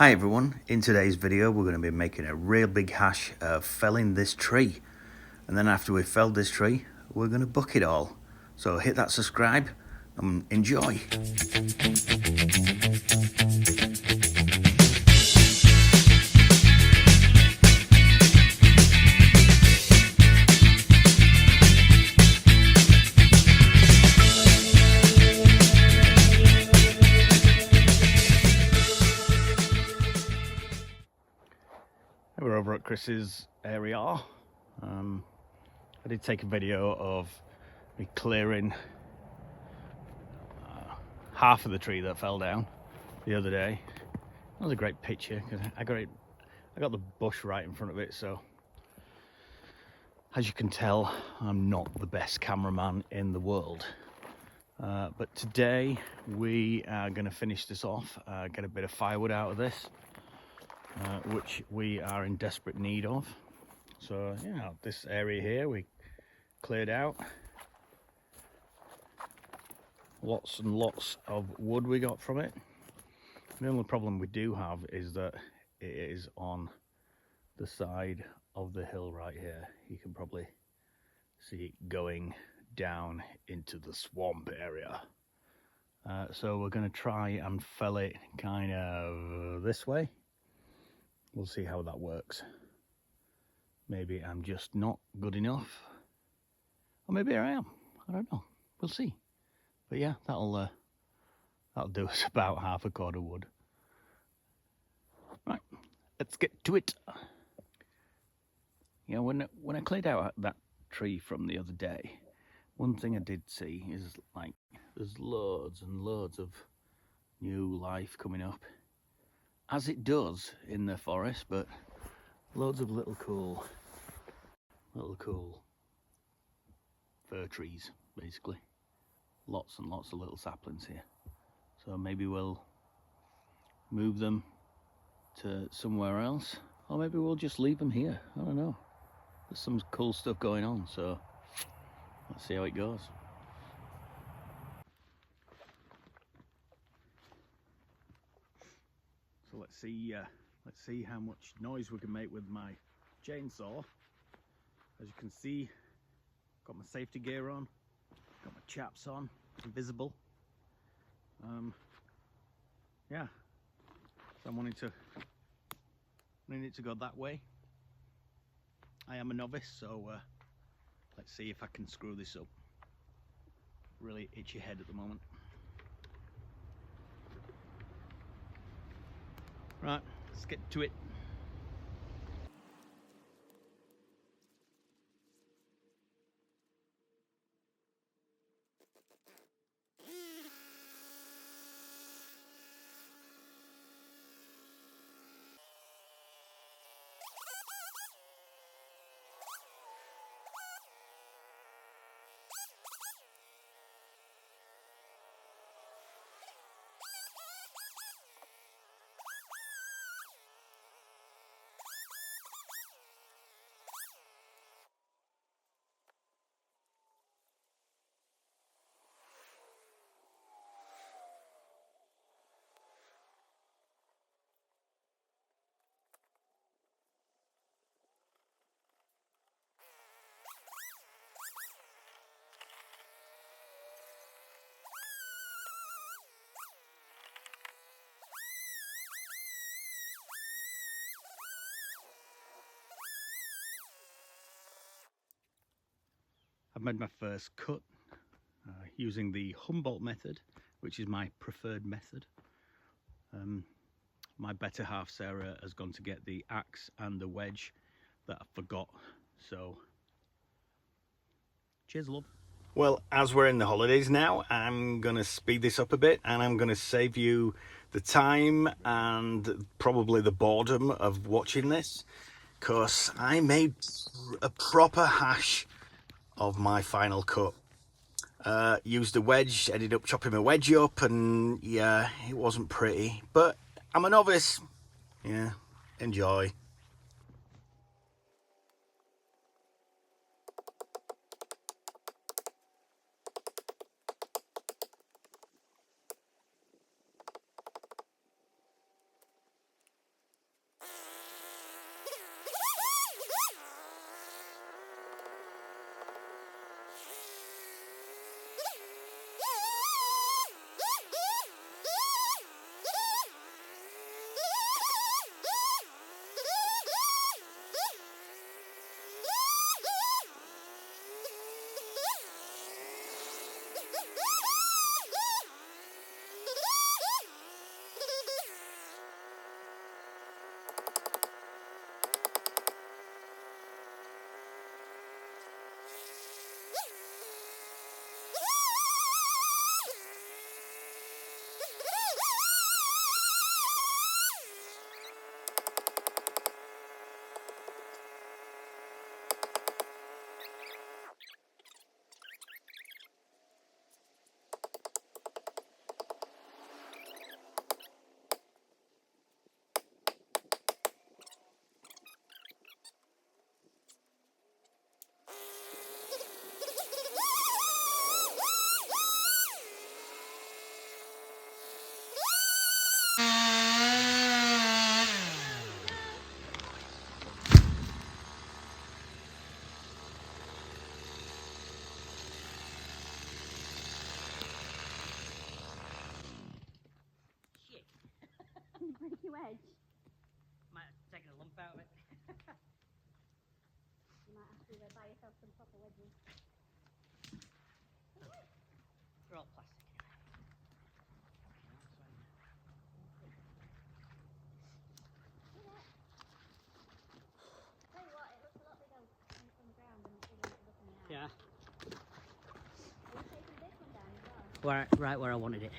Hi everyone, in today's video we're going to be making a real big hash of felling this tree, and then after we've felled this tree we're going to book it all. So hit that subscribe and enjoy. We're over at Chris's area. I did take a video of me clearing half of the tree that fell down the other day. That was a great picture because I got the bush right in front of it. So as you can tell, I'm not the best cameraman in the world. But today we are going to finish this off, get a bit of firewood out of this, which we are in desperate need of. So yeah, this area here we cleared out. Lots and lots of wood we got from it. The only problem we do have is that it is on the side of the hill right here. You can probably see it going down into the swamp area. So we're going to try and fell it kind of this way. We'll see how that works. Maybe I'm just not good enough, or maybe I am. I don't know. We'll see. But yeah, that'll do us about half a cord of wood. Right, let's get to it. Yeah, when I cleared out that tree from the other day, one thing I did see is like there's loads and loads of new life coming up, as it does in the forest, but loads of little cool fir trees, basically. Lots and lots of little saplings here. So maybe we'll move them to somewhere else, or maybe we'll just leave them here. I don't know. There's some cool stuff going on, so let's see how it goes. So let's see how much noise we can make with my chainsaw. As you can see, got my safety gear on, got my chaps on, invisible. Yeah, so I'm wanting it to go that way. I am a novice, so let's see if I can screw this up. Really itchy head at the moment. Right, let's get to it. I've made my first cut using the Humboldt method, which is my preferred method. My better half Sarah has gone to get the axe and the wedge that I forgot, so cheers love. Well, as we're in the holidays now, I'm gonna speed this up a bit and I'm gonna save you the time and probably the boredom of watching this, because I made a proper hash of my final cut. Used a wedge, ended up chopping my wedge up, and yeah, it wasn't pretty, but I'm a novice. Yeah, enjoy. break your wedge? Might have taken a lump out of it. You might have to buy yourself some proper wedges. They're all plastic anyway. Tell you what, it looks a lot bigger from the ground than it did when it was up in the air. Yeah. Are you taking this one down as well? Right where I wanted it.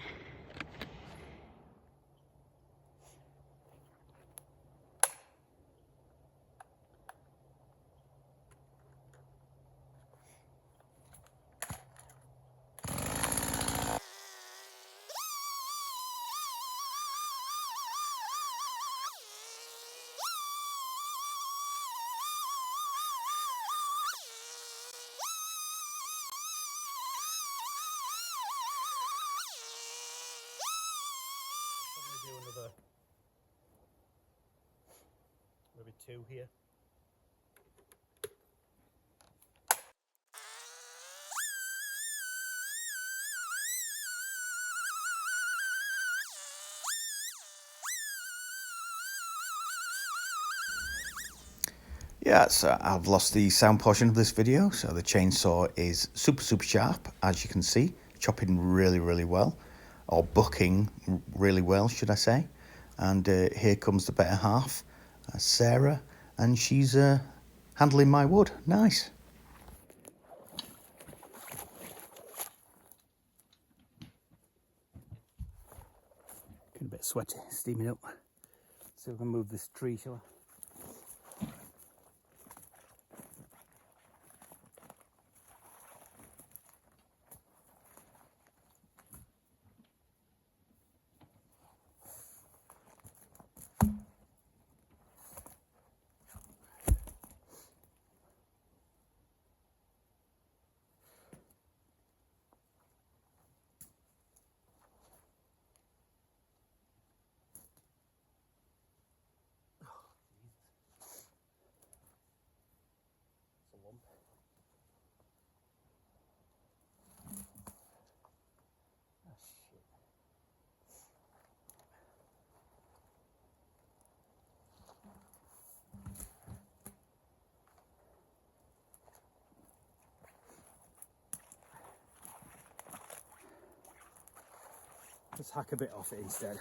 Probably do another, maybe 2 here. Yeah, so I've lost the sound portion of this video, so the chainsaw is super sharp, as you can see, chopping really well, or bucking really well, should I say. And here comes the better half, Sarah, and she's handling my wood. Nice. Getting a bit sweaty, steaming up. See if we can move this tree, shall I? Let's hack a bit off it instead.